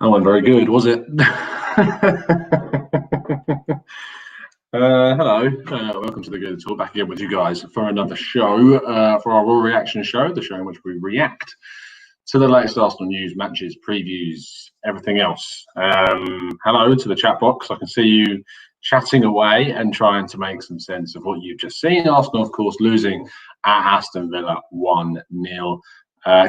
That wasn't very good, was it? Hello, welcome to the Good Talk. Back again with you guys for another show, for our Raw Reaction show, the show in which we react to the latest Arsenal news, matches, previews, everything else. Hello to the chat box. I can see you chatting away and trying to make some sense of what you've just seen. Arsenal, of course, losing at Aston Villa 1-0.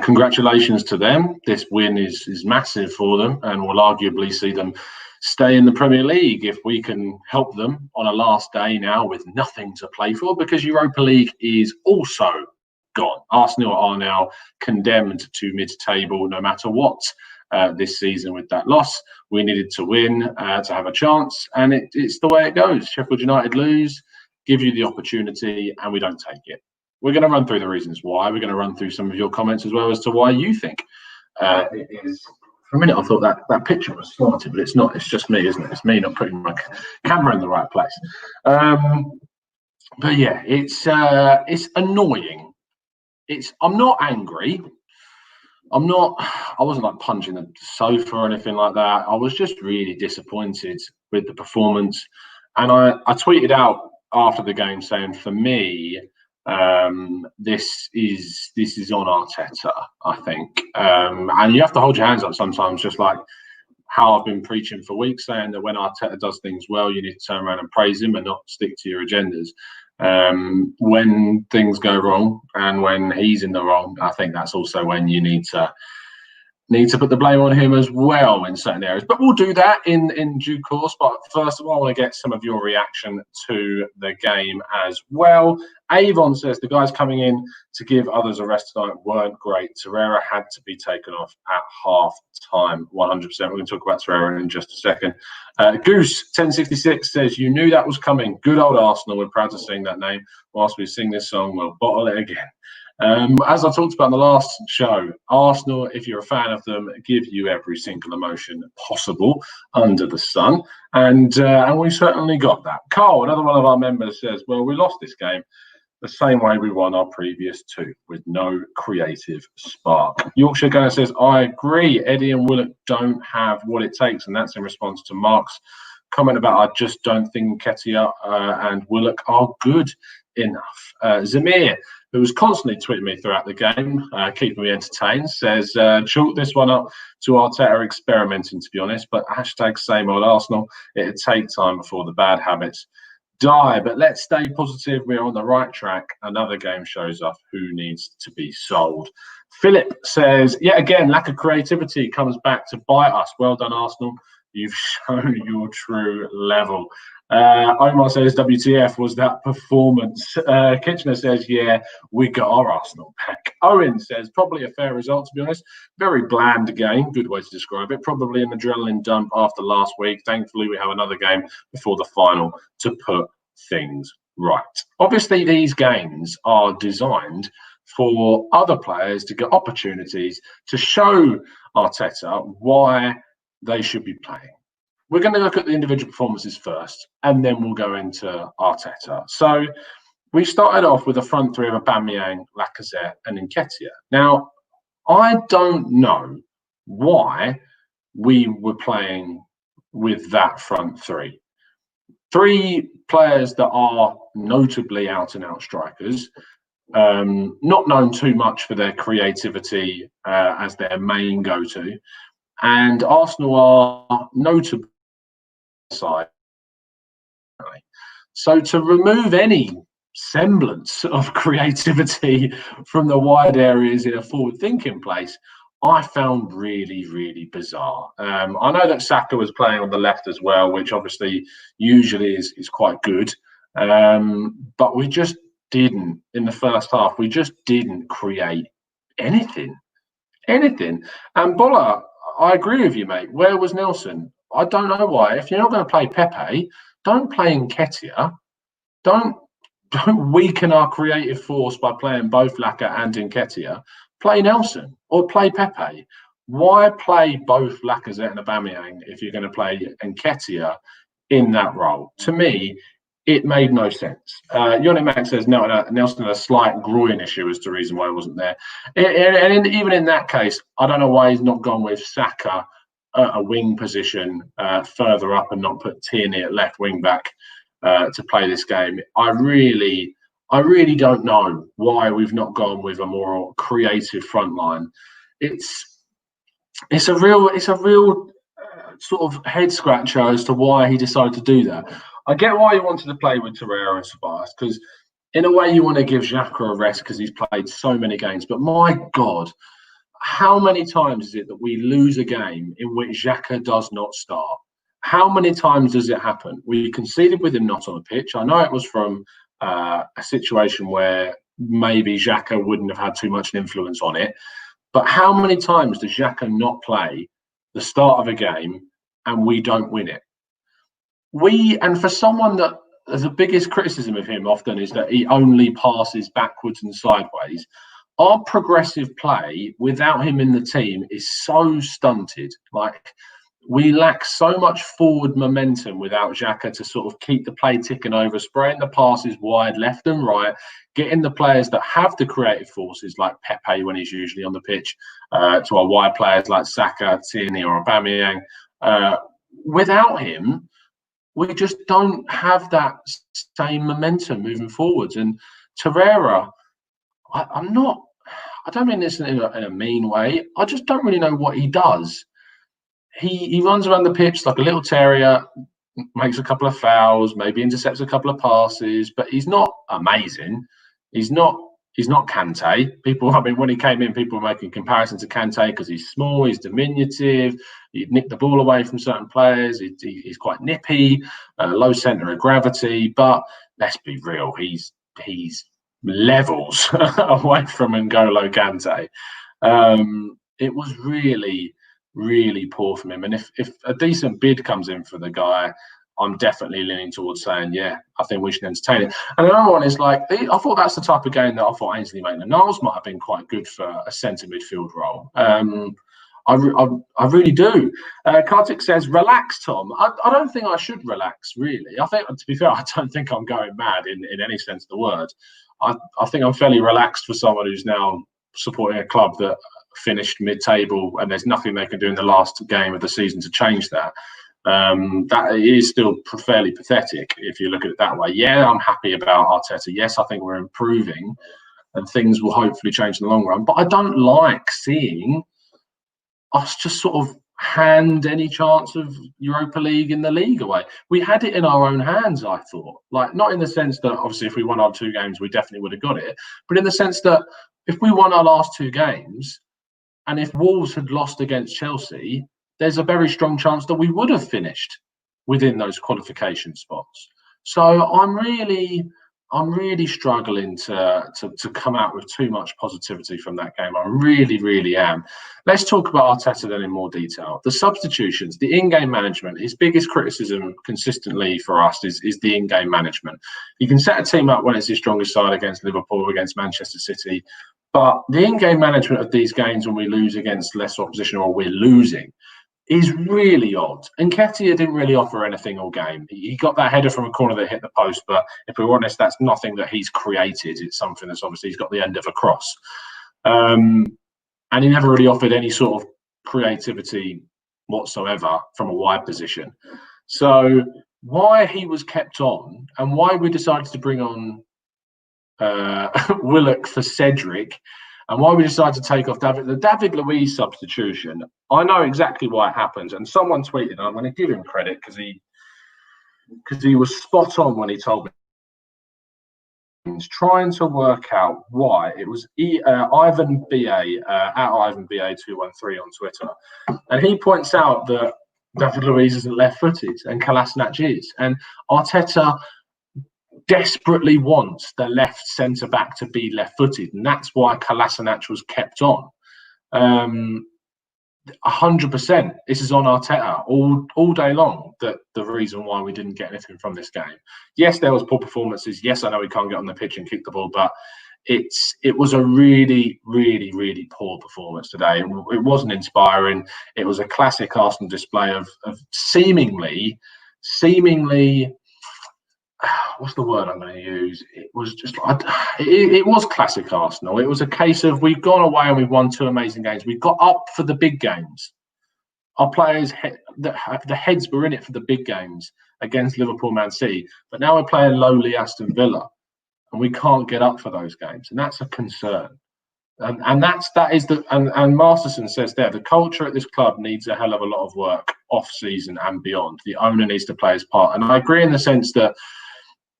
Congratulations to them. This win is massive for them and will arguably see them stay in the Premier League if we can help them on a last day now with nothing to play for, because Europa League is also gone. Arsenal are now condemned to mid-table no matter what this season with that loss. We needed to win to have a chance, and it's the way it goes. Sheffield United lose, give you the opportunity, and we don't take it. We're going to run through the reasons why. We're going to run through some of your comments as well as to why you think it is. For a minute, I thought that picture was slanted, but it's not. It's just me, isn't it? It's me not putting my camera in the right place. But yeah, it's annoying. I'm not angry. I wasn't like punching the sofa or anything like that. I was just really disappointed with the performance. And I tweeted out after the game saying, for me, this is on Arteta, I think. And you have to hold your hands up sometimes, just like how I've been preaching for weeks, saying that when Arteta does things well, you need to turn around and praise him and not stick to your agendas. When things go wrong and when he's in the wrong, I think that's also when you need to put the blame on him as well in certain areas. But we'll do that in due course. But first of all, I want to get some of your reaction to the game as well. Avon says the guys coming in to give others a rest tonight weren't great. Torreira had to be taken off at half time, 100%. We're going to talk about Torreira in just a second. Goose 1066 says, you knew that was coming. Good old Arsenal. We're proud to sing that name. Whilst we sing this song, we'll bottle it again. As I talked about in the last show, Arsenal, if you're a fan of them, give you every single emotion possible under the sun, and we certainly got that. Carl, another one of our members, says, well, we lost this game the same way we won our previous two, with no creative spark. Yorkshire Gunner says, I agree, Eddie and Willock don't have what it takes, and that's in response to Mark's comment about I just don't think Nketiah and Willock are good enough. Zamir, who was constantly tweeting me throughout the game, keeping me entertained, says, chalk this one up to Arteta experimenting, to be honest, but hashtag same old Arsenal. It'd take time before the bad habits die, but let's stay positive. We're on the right track. Another game shows us who needs to be sold. Philip says, yet again, lack of creativity comes back to bite us. Well done, Arsenal. You've shown your true level. Omar says, WTF was that performance. Kitchener says, yeah, we got our Arsenal back. Owen says, probably a fair result, to be honest. Very bland game, good way to describe it. Probably an adrenaline dump after last week. Thankfully, we have another game before the final to put things right. Obviously, these games are designed for other players to get opportunities to show Arteta why they should be playing. We're going to look at the individual performances first, and then we'll go into Arteta. So we started off with a front three of Aubameyang, Lacazette, and Nketiah. Now, I don't know why we were playing with that front three. Three players that are notably out-and-out strikers, not known too much for their creativity as their main go-to. And Arsenal are notable side. So to remove any semblance of creativity from the wide areas in a forward-thinking place, I found really, really bizarre. I know that Saka was playing on the left as well, which obviously usually is quite good. But we just didn't, in the first half, we just didn't create anything. And Bola, I agree with you, mate. Where was Nelson? I don't know why. If you're not going to play Pepe, don't play Nketiah. Don't weaken our creative force by playing both Laka and Nketiah. Play Nelson or play Pepe. Why play both Lacazette and Aubameyang if you're going to play Nketiah in that role? To me, it made no sense. Yoni Max says Nelson had a slight groin issue as the reason why he wasn't there. And even in that case, I don't know why he's not gone with Saka a wing position further up and not put Tierney at left wing back to play this game. I really don't know why we've not gone with a more creative front line. It's a real sort of head scratcher as to why he decided to do that. I get why he wanted to play with Torreira and Ceballos, because in a way you want to give Xhaka a rest because he's played so many games. But my God, how many times is it that we lose a game in which Xhaka does not start? How many times does it happen? We conceded with him not on the pitch. I know it was from a situation where maybe Xhaka wouldn't have had too much influence on it. But how many times does Xhaka not play the start of a game and we don't win it? And for someone that the biggest criticism of him often is that he only passes backwards and sideways, our progressive play without him in the team is so stunted. Like, we lack so much forward momentum without Xhaka to sort of keep the play ticking over, spraying the passes wide, left and right, getting the players that have the creative forces like Pepe when he's usually on the pitch, to our wide players like Saka, Tierney or Aubameyang. Without him, we just don't have that same momentum moving forwards. And Torreira, I don't mean this in a mean way. I just don't really know what he does. He runs around the pitch like a little terrier, makes a couple of fouls, maybe intercepts a couple of passes, but he's not amazing. He's not Kante. When he came in, people were making comparisons to Kante because he's small, he's diminutive, he'd nick the ball away from certain players, he's quite nippy, low centre of gravity. But let's be real, he's levels away from N'Golo Kante. It was really poor from him. And if a decent bid comes in for the guy, I'm definitely leaning towards saying, yeah, I think we should entertain it. And another one is I thought that's the type of game that I thought Ainsley Maitland-Niles might have been quite good for a centre midfield role. I really do. Kartik says, relax, Tom. I don't think I should relax, really. I think, to be fair, I don't think I'm going mad in any sense of the word. I think I'm fairly relaxed for someone who's now supporting a club that finished mid-table and there's nothing they can do in the last game of the season to change that. That is still fairly pathetic if you look at it that way. Yeah, I'm happy about Arteta. Yes, I think we're improving and things will hopefully change in the long run. But I don't like seeing us just sort of hand any chance of Europa League in the league away. We had it in our own hands, I thought. Not in the sense that obviously if we won our 2 games, we definitely would have got it. But in the sense that if we won our last 2 games, and if Wolves had lost against Chelsea, there's a very strong chance that we would have finished within those qualification spots. So I'm really struggling to come out with too much positivity from that game. I really am. Let's talk about Arteta then in more detail. The substitutions, the in-game management. His biggest criticism consistently for us is the in-game management. You can set a team up when it's his strongest side against Liverpool, against Manchester City. But the in-game management of these games when we lose against less opposition or we're losing is really odd. And Nketiah didn't really offer anything all game. He got that header from a corner that hit the post, but if we're honest, that's nothing that he's created. It's something that's obviously he's got the end of a cross. And he never really offered any sort of creativity whatsoever from a wide position. So why he was kept on and why we decided to bring on Willock for Cedric, and why we decided to take off the David Luiz substitution. I know exactly why it happens, and someone tweeted, and I'm going to give him credit because he was spot on when he told me. He's trying to work out why it was Ivan BA at Ivan BA 213 on Twitter, and he points out that David Luiz isn't left-footed and Kolasinac is, and Arteta desperately wants the left centre back to be left-footed, and that's why Kolasinac was kept on. 100%. This is on Arteta all day long. That the reason why we didn't get anything from this game. Yes, there was poor performances. Yes, I know we can't get on the pitch and kick the ball, but it was a really poor performance today. It wasn't inspiring. It was a classic Arsenal display of seemingly. What's the word I'm going to use? It was just, it was classic Arsenal. It was a case of we've gone away and we've won 2 amazing games. We got up for the big games. Our players, the heads were in it for the big games against Liverpool, Man City, but now we're playing lowly Aston Villa, and we can't get up for those games, and that's a concern. And Masterson says there, the culture at this club needs a hell of a lot of work off season and beyond. The owner needs to play his part, and I agree in the sense that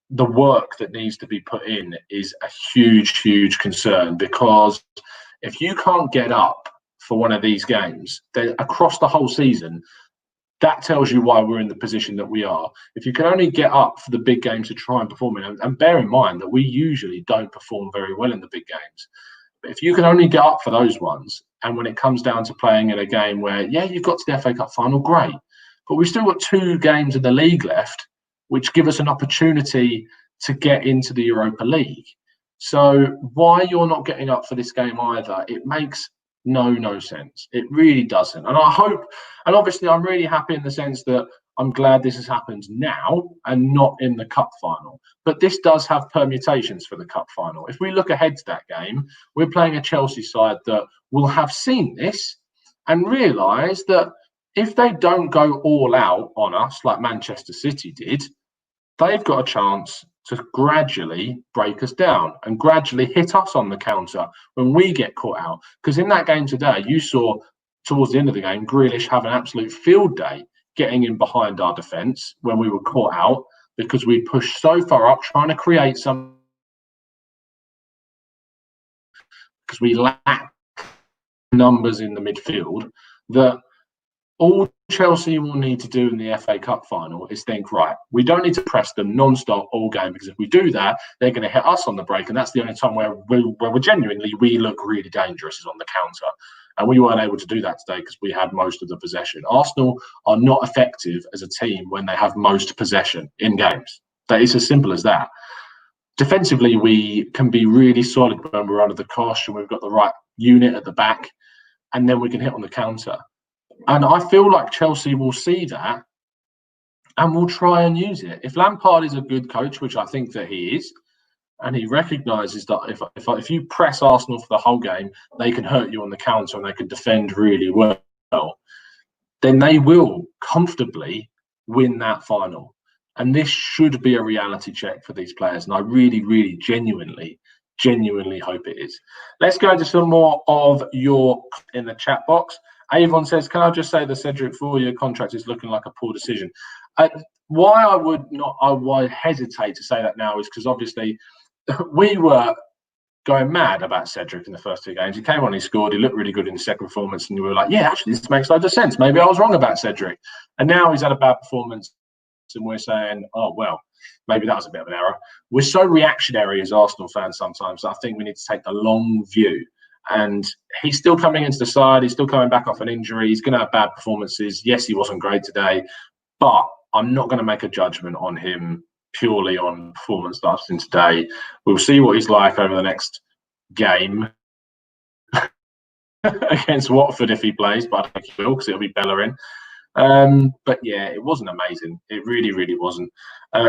the work that needs to be put in is a huge concern, because if you can't get up for one of these games across the whole season, that tells you why we're in the position that we are. If you can only get up for the big games to try and perform in, and bear in mind that we usually don't perform very well in the big games. But if you can only get up for those ones, and when it comes down to playing in a game where, you've got to the FA Cup final, great. But we've still got 2 games in the league left, which give us an opportunity to get into the Europa League. So why you're not getting up for this game either, it makes no sense. It really doesn't. And I hope, and obviously I'm really happy in the sense that I'm glad this has happened now and not in the cup final. But this does have permutations for the cup final. If we look ahead to that game, we're playing a Chelsea side that will have seen this and realise that if they don't go all out on us like Manchester City did, they've got a chance to gradually break us down and gradually hit us on the counter when we get caught out. Because in that game today, you saw towards the end of the game, Grealish have an absolute field day getting in behind our defence when we were caught out, because we pushed so far up trying to create some, because we lack numbers in the midfield, that all Chelsea will need to do in the FA Cup final is think, right, we don't need to press them non-stop all game, because if we do that, they're going to hit us on the break, and that's the only time where we genuinely look really dangerous is on the counter. And we weren't able to do that today because we had most of the possession. Arsenal are not effective as a team when they have most possession in games. That is as simple as that. Defensively, we can be really solid when we're under the cosh and we've got the right unit at the back, and then we can hit on the counter. And I feel like Chelsea will see that and will try and use it. If Lampard is a good coach, which I think that he is, and he recognises that if you press Arsenal for the whole game, they can hurt you on the counter and they can defend really well, then they will comfortably win that final. And this should be a reality check for these players. And I really, genuinely hope it is. Let's go into some more of your in the chat box. Avon says, can I just say the Cedric 4-year contract is looking like a poor decision? Why I hesitate to say that now is because obviously we were going mad about Cedric in the first 2 games. He came on, he scored, he looked really good in the second performance, and we were like, yeah, actually, this makes loads of sense. Maybe I was wrong about Cedric. And now he's had a bad performance, and we're saying, oh, well, maybe that was a bit of an error. We're so reactionary as Arsenal fans sometimes that I think we need to take the long view. And he's still coming into the side. He's still coming back off an injury. He's going to have bad performances. Yes, he wasn't great today, but I'm not going to make a judgment on him purely on performance that I've seen today. We'll see what he's like over the next game against Watford if he plays, but I don't think he will because it'll be Bellerin. But yeah, it wasn't amazing. It really wasn't.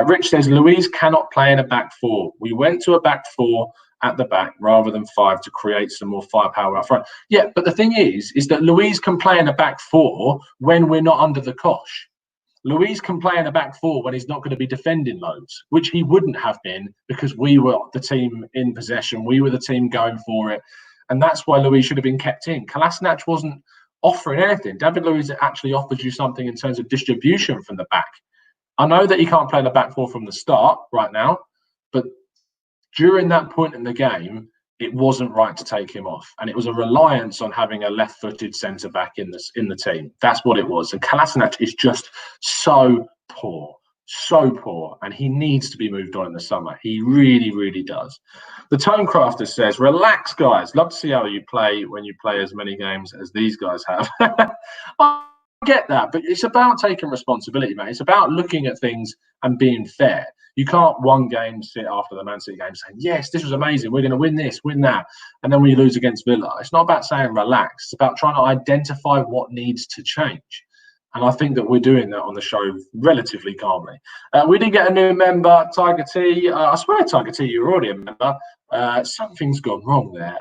Rich says, Luiz cannot play in a back 4. We went to a back 4 at the back rather than 5 to create some more firepower up front. Yeah, but the thing is that Luiz can play in a back 4 when we're not under the cosh. Luiz can play in a back 4 when he's not going to be defending loads, which he wouldn't have been because we were the team in possession. We were the team going for it. And that's why Luiz should have been kept in. Kolasinac wasn't offering anything. David Luiz actually offers you something in terms of distribution from the back. I know that he can't play in the back 4 from the start right now, but during that point in the game, it wasn't right to take him off. And it was a reliance on having a left-footed centre-back in the team. That's what it was. And Kolasinac is just so poor. And he needs to be moved on in the summer. He really does. The Tonecrafter says, relax, guys. Love to see how you play when you play as many games as these guys have. I get that, but it's about taking responsibility, mate. It's about looking at things and being fair. You can't one game sit after the Man City game saying, yes, this was amazing. We're going to win this, win that. And then we lose against Villa. It's not about saying relax. It's about trying to identify what needs to change. And I think that we're doing that on the show relatively calmly. We did get a new member, Tiger T. I swear, Tiger T, you're already a member. Something's gone wrong there.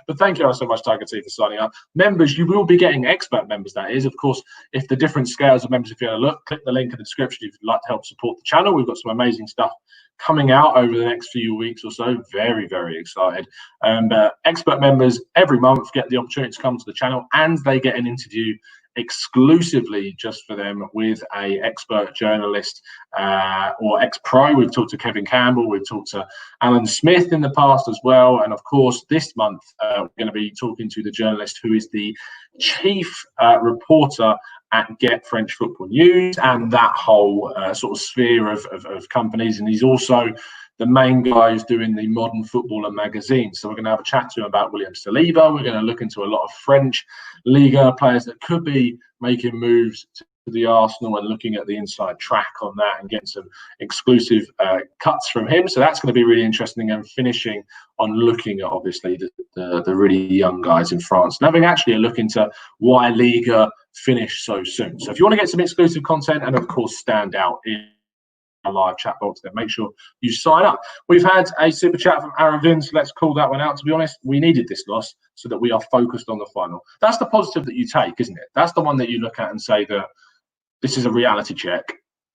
But thank you so much, Tiger T, for signing up. Members, you will be getting expert members, that is. Of course, if the different scales of members, if you want to look, click the link in the description if you'd like to help support the channel. We've got some amazing stuff coming out over the next few weeks or so. Very, very excited. Expert members every month get the opportunity to come to the channel, and they get an interview exclusively just for them with a expert journalist or ex-pro. We've talked to Kevin Campbell, we've talked to Alan Smith in the past as well, and of course this month we're going to be talking to the journalist who is the chief reporter at Get French Football News and that whole sort of sphere of companies, and he's also the main guy who's doing the Modern Footballer magazine. So we're going to have a chat to him about William Saliba. We're going to look into a lot of French Liga players that could be making moves to the Arsenal and looking at the inside track on that and getting some exclusive cuts from him. So that's going to be really interesting, and finishing on looking at obviously the really young guys in France and having actually a look into why Liga finished so soon. So if you want to get some exclusive content and of course stand out in a live chat box, then make sure you sign up. We've had a super chat from Aravind, so let's call that one out. To be honest, we needed this loss so that we are focused on the final. That's the positive that you take, isn't it? That's the one that you look at and say that this is a reality check.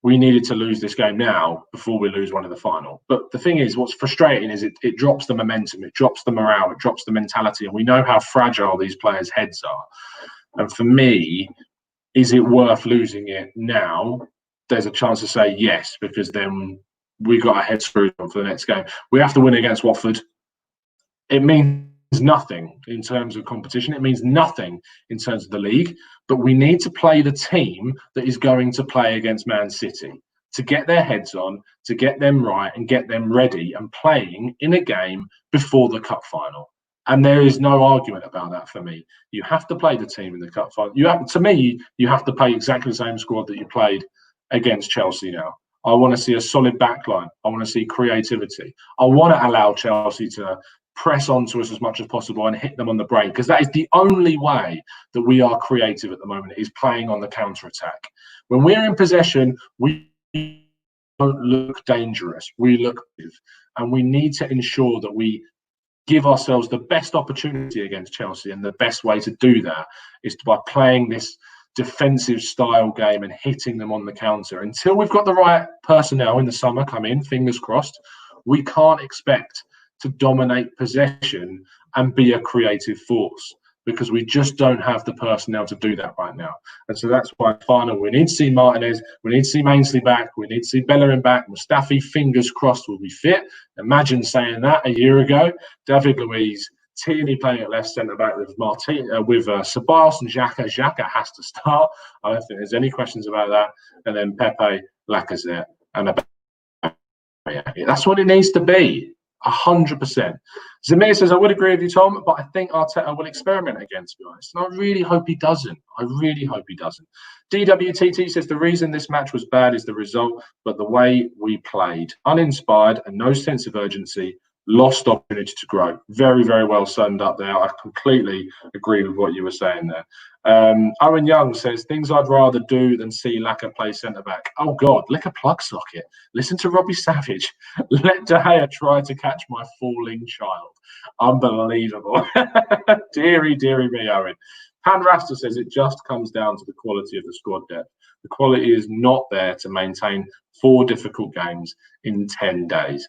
We needed to lose this game now before we lose one in the final. But the thing is, what's frustrating is it drops the momentum, it drops the morale, it drops the mentality, and we know how fragile these players' heads are. And for me, is it worth losing it now? There's a chance to say yes, because then we got our heads screwed on for the next game. We have to win against Watford. It means nothing in terms of competition. It means nothing in terms of the league. But we need to play the team that is going to play against Man City to get their heads on, to get them right and get them ready and playing in a game before the cup final. And there is no argument about that for me. You have to play the team in the cup final. To me, you have to play exactly the same squad that you played against Chelsea now. I want to see a solid backline. I want to see creativity. I want to allow Chelsea to press onto us as much as possible and hit them on the break, because that is the only way that we are creative at the moment, is playing on the counter-attack. When we're in possession, we don't look dangerous. We look active, and we need to ensure that we give ourselves the best opportunity against Chelsea, and the best way to do that is by playing this defensive style game and hitting them on the counter. Until we've got the right personnel in the summer come in, fingers crossed, we can't expect to dominate possession and be a creative force, because we just don't have the personnel to do that right now. And so that's why final, we need to see Martinez, we need to see Mainsley back, we need to see Bellerin back, Mustafi, fingers crossed, will be fit. Imagine saying that a year ago. David Luiz, Tierney playing at left centre back with Ceballos and Xhaka. Xhaka has to start. I don't think there's any questions about that. And then Pepe, Lacazette, and that's what it needs to be. 100%. Zamir says, I would agree with you, Tom, but I think Arteta will experiment again, to be honest. And I really hope he doesn't. I really hope he doesn't. DWTT says, the reason this match was bad is the result, but the way we played. Uninspired and no sense of urgency. Lost opportunity to grow. Very, very well summed up there. I completely agree with what you were saying there. Owen Young says, things I'd rather do than see Laka play centre-back. Oh, God, lick a plug socket. Listen to Robbie Savage. Let De Gea try to catch my falling child. Unbelievable. Deary, deary me, Owen. Pan Rasta says, it just comes down to the quality of the squad depth. The quality is not there to maintain 4 difficult games in 10 days.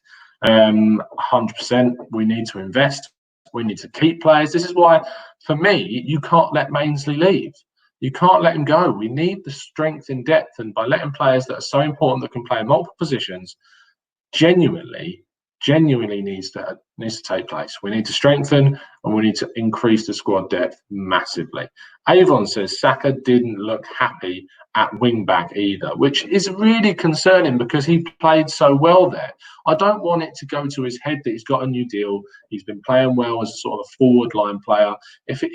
100%. We need to invest. We need to keep players. This is why, for me, you can't let Mainsley leave. You can't let him go. We need the strength in depth, and by letting players that are so important that can play in multiple positions, genuinely needs to take place. We need to strengthen, and we need to increase the squad depth massively. Avon says Saka didn't look happy at wing back either, which is really concerning because he played so well there. I don't want it to go to his head that he's got a new deal. He's been playing well as a sort of a forward line player.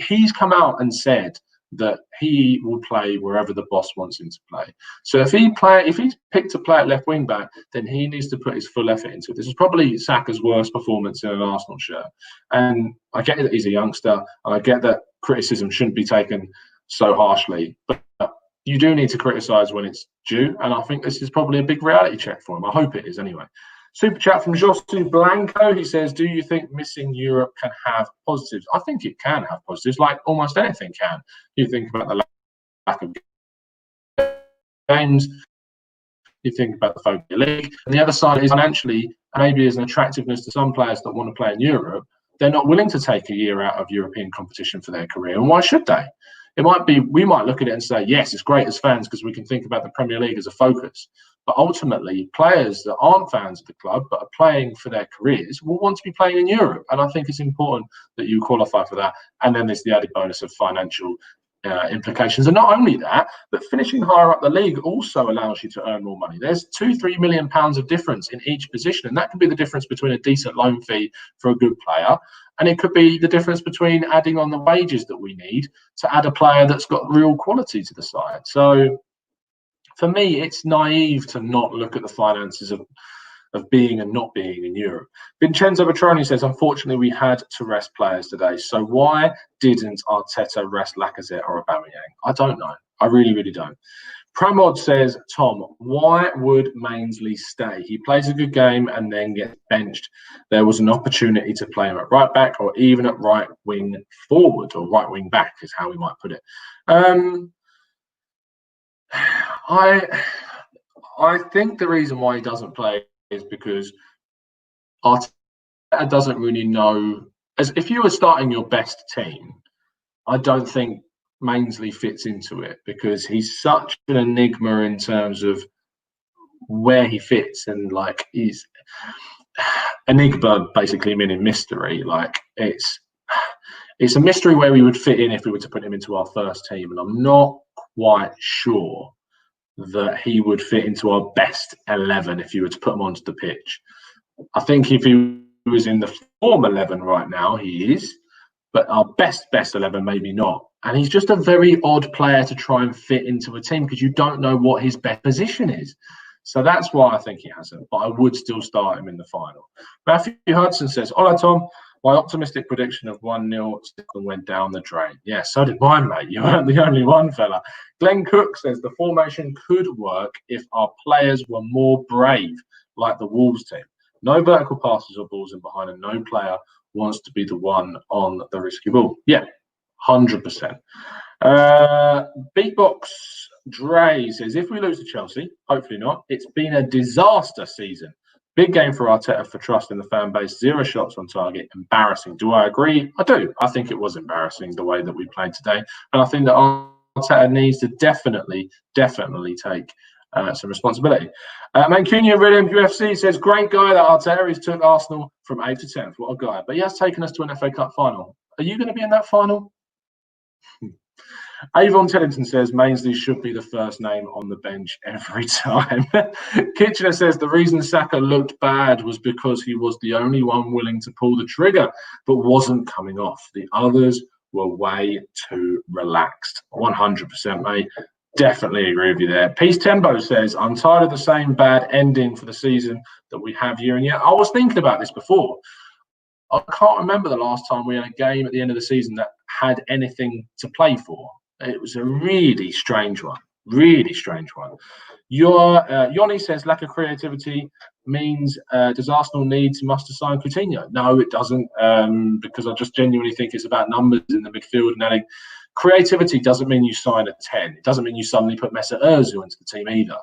He's come out and said that he will play wherever the boss wants him to play. So if he's picked to play at left wing back, then he needs to put his full effort into it. This is probably Saka's worst performance in an Arsenal shirt. And I get that he's a youngster, and I get that criticism shouldn't be taken so harshly, but you do need to criticise when it's due. And I think this is probably a big reality check for him. I hope it is anyway. Super chat from Josu Blanco. He says, do you think missing Europe can have positives? I think it can have positives, like almost anything can. You think about the lack of games, you think about the focus league, and the other side is financially, maybe as an attractiveness to some players that want to play in Europe, they're not willing to take a year out of European competition for their career. And why should they? It might be, we might look at it and say, yes, it's great as fans because we can think about the Premier League as a focus. But ultimately, players that aren't fans of the club but are playing for their careers will want to be playing in Europe. And I think it's important that you qualify for that. And then there's the added bonus of financial implications. And not only that, but finishing higher up the league also allows you to earn more money. There's £2-3 million of difference in each position. And that can be the difference between a decent loan fee for a good player. And it could be the difference between adding on the wages that we need to add a player that's got real quality to the side. So for me, it's naive to not look at the finances of being and not being in Europe. Vincenzo Petroni says, unfortunately, we had to rest players today. So why didn't Arteta rest Lacazette or Aubameyang? I don't know. I really, really don't. Pramod says, Tom, why would Mainsley stay? He plays a good game and then gets benched. There was an opportunity to play him at right back or even at right wing forward, or right wing back is how we might put it. I think the reason why he doesn't play is because Arteta doesn't really know. As if you were starting your best team, I don't think Mainsley fits into it because he's such an enigma in terms of where he fits, and like he's enigma basically meaning mystery. Like it's a mystery where we would fit in if we were to put him into our first team, and I'm not quite sure that he would fit into our best 11 if you were to put him onto the pitch. I think if he was in the form 11 right now, he is, but our best 11 maybe not. And he's just a very odd player to try and fit into a team because you don't know what his best position is. So that's why I think he hasn't, but I would still start him in the final. Matthew Hudson says, hola, Tom. My optimistic prediction of 1-0 went down the drain. Yeah, so did mine, mate. You weren't the only one, fella. Glenn Cook says the formation could work if our players were more brave, like the Wolves team. No vertical passes or balls in behind, and no player wants to be the one on the risky ball. Yeah, 100%. Beatbox Dre says, if we lose to Chelsea, hopefully not, it's been a disaster season. Big game for Arteta for trust in the fan base. 0 shots on target. Embarrassing. Do I agree? I do. I think it was embarrassing the way that we played today. And I think that Arteta needs to definitely take some responsibility. Mancunia William UFC says, great guy that Arteta. He's took Arsenal from 8th to 10th. What a guy. But he has taken us to an FA Cup final. Are you going to be in that final? Avon Tellington says Mainsley should be the first name on the bench every time. Kitchener says the reason Saka looked bad was because he was the only one willing to pull the trigger, but wasn't coming off. The others were way too relaxed. 100%, mate. Definitely agree with you there. Peace Tembo says, I'm tired of the same bad ending for the season that we have year and year. I was thinking about this before. I can't remember the last time we had a game at the end of the season that had anything to play for. It was a really strange one. Really strange one. Yoni says lack of creativity means does Arsenal need to must sign Coutinho? No, it doesn't, because I just genuinely think it's about numbers in the midfield and adding. Creativity doesn't mean you sign a 10. It doesn't mean you suddenly put Mesut Ozil into the team either.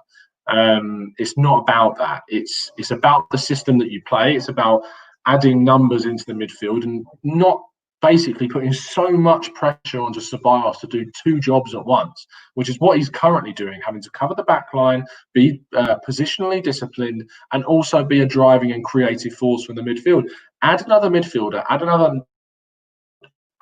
It's not about that. It's about the system that you play. It's about adding numbers into the midfield and not basically putting so much pressure onto Ceballos to do 2 jobs at once, which is what he's currently doing, having to cover the back line, be positionally disciplined, and also be a driving and creative force from the midfield. Add another midfielder, add another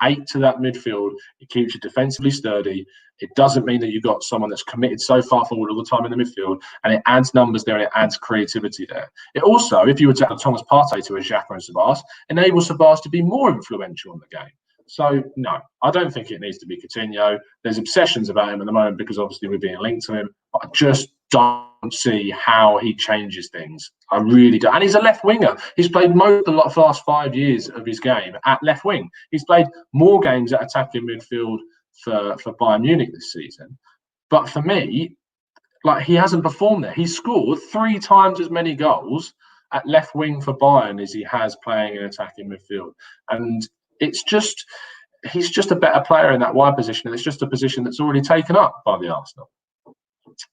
8 to that midfield. It keeps you defensively sturdy. It doesn't mean that you've got someone that's committed so far forward all the time in the midfield, and it adds numbers there and it adds creativity there. It also, if you were to add Thomas Partey to a Xhaka and Sabas, enables Sabas to be more influential in the game. So, no, I don't think it needs to be Coutinho. There's obsessions about him at the moment because obviously we're being linked to him. But I just don't see how he changes things. I really don't. And he's a left winger. He's played most of the last 5 years of his game at left wing. He's played more games at attacking midfield for Bayern Munich this season. But for me, like, he hasn't performed there. He's scored 3 times as many goals at left wing for Bayern as he has playing in attacking midfield. And it's just, he's just a better player in that wide position. And it's just a position that's already taken up by the Arsenal.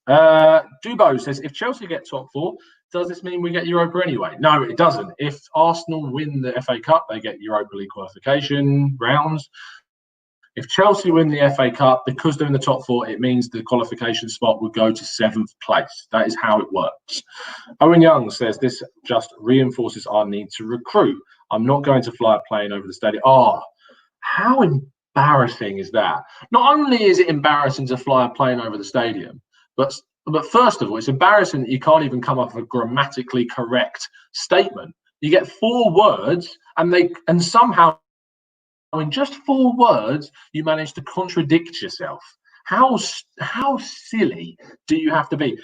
Dubo says, if Chelsea get top four, does this mean we get Europa anyway? No, it doesn't. If Arsenal win the FA Cup, they get Europa League qualification rounds. If Chelsea win the FA Cup, because they're in the top four, it means the qualification spot would go to 7th place. That is how it works. Owen Young says, this just reinforces our need to recruit. I'm not going to fly a plane over the stadium. Oh, how embarrassing is that? Not only is it embarrassing to fly a plane over the stadium, but first of all, it's embarrassing that you can't even come up with a grammatically correct statement. You get 4 words, and somehow in just 4 words, you manage to contradict yourself. How silly do you have to be?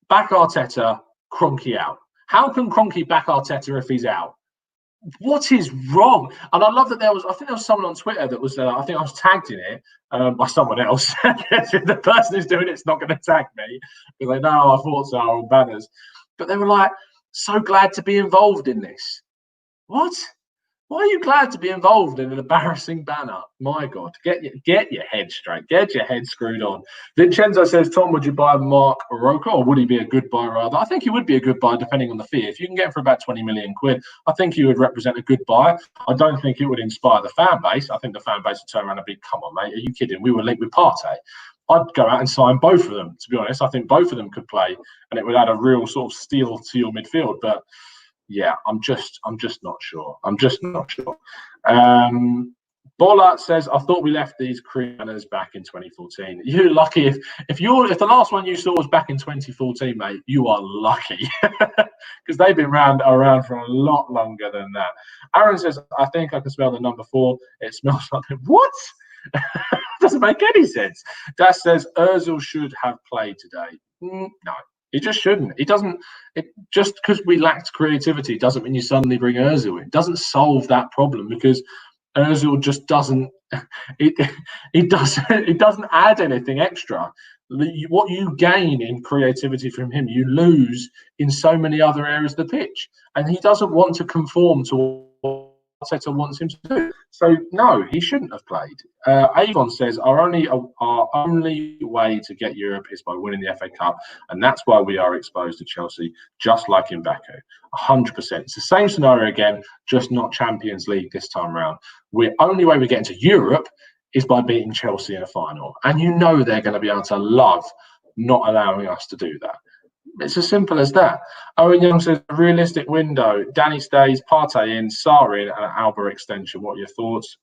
Back Arteta, Kroenke out. How can Kroenke back Arteta if he's out? What is wrong? And I love that I think there was someone on Twitter that was, I think I was tagged in it by someone else. The person who's doing it's not going to tag me because they know our thoughts are on banners. But they were like, so glad to be involved in this. What? Why are you glad to be involved in an embarrassing banner? My God, get your head straight. Get your head screwed on. Vincenzo says, Tom, would you buy Mark Roca, or would he be a good buy rather? I think he would be a good buy depending on the fee. If you can get him for about 20 million quid, I think he would represent a good buy. I don't think it would inspire the fan base. I think the fan base would turn around and be, come on, mate, are you kidding? We were linked with Partey. I'd go out and sign both of them, to be honest. I think both of them could play, and it would add a real sort of steel to your midfield. But yeah, I'm just not sure. Bollard says, I thought we left these creators back in 2014. You're lucky if the last one you saw was back in 2014, mate. You are lucky because they've been around for a lot longer than that. Aaron says, I think I can smell the number 4. It smells like what? Doesn't make any sense. Dash says Ozil should have played today. No. He just shouldn't. He doesn't. Just because we lacked creativity doesn't mean you suddenly bring Ozil in. It doesn't solve that problem because Ozil just doesn't. It doesn't add anything extra. What you gain in creativity from him, you lose in so many other areas of the pitch, and he doesn't want to conform to what Arteta wants him to do. So no, he shouldn't have played. Avon says our only way to get Europe is by winning the FA Cup, and that's why we are exposed to Chelsea, just like in Baku. 100%. It's the same scenario again, just not Champions League this time around. The only way we get into Europe is by beating Chelsea in a final, and you know they're going to be able to love not allowing us to do that. It's as simple as that. Owen Young says, realistic window. Danny stays, Partey in, Sarri in, and Alba extension. What are your thoughts?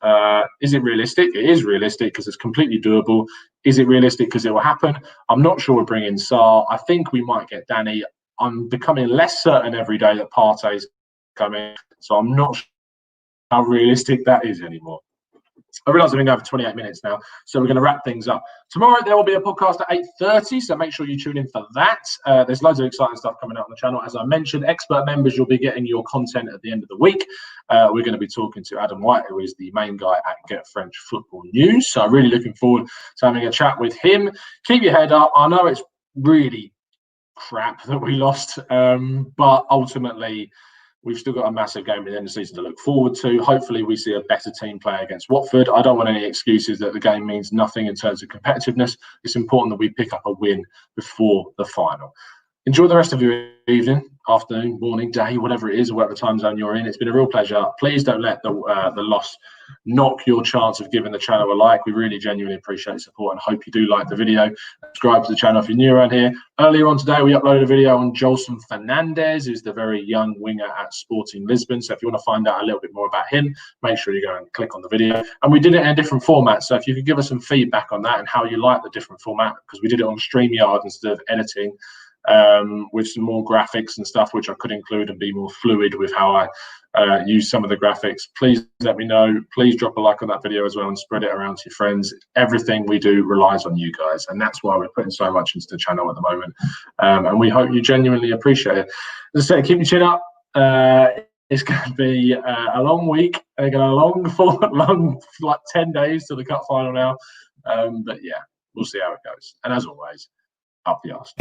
Is it realistic? It is realistic because it's completely doable. Is it realistic because it will happen? I'm not sure we'll bring in Sarr. I think we might get Danny. I'm becoming less certain every day that Partey's coming. So I'm not sure how realistic that is anymore. I realise I've been going for 28 minutes now, so we're going to wrap things up. Tomorrow there will be a podcast at 8:30, so make sure you tune in for that. There's loads of exciting stuff coming out on the channel. As I mentioned, expert members, you'll be getting your content at the end of the week. We're going to be talking to Adam White, who is the main guy at Get French Football News. So I'm really looking forward to having a chat with him. Keep your head up. I know it's really crap that we lost, but ultimately we've still got a massive game at the end of the season to look forward to. Hopefully we see a better team play against Watford. I don't want any excuses that the game means nothing in terms of competitiveness. It's important that we pick up a win before the final. Enjoy the rest of your evening, afternoon, morning, day, whatever it is, or whatever time zone you're in. It's been a real pleasure. Please don't let the loss knock your chance of giving the channel a like. We really genuinely appreciate the support and hope you do like the video. Subscribe to the channel if you're new around here. Earlier on today, we uploaded a video on Jolson Fernandez, who's the very young winger at Sporting Lisbon. So if you want to find out a little bit more about him, make sure you go and click on the video. And we did it in a different format. So if you could give us some feedback on that and how you like the different format, because we did it on StreamYard instead of editing, with some more graphics and stuff, which I could include and be more fluid with how I use some of the graphics. Please let me know. Please drop a like on that video as well and spread it around to your friends. Everything we do relies on you guys, and that's why we're putting so much into the channel at the moment. And we hope you genuinely appreciate it. As I say, keep your chin up. It's going to be a long week. They're going to long like 10 days to the cup final now. But yeah, we'll see how it goes. And as always, up the arse.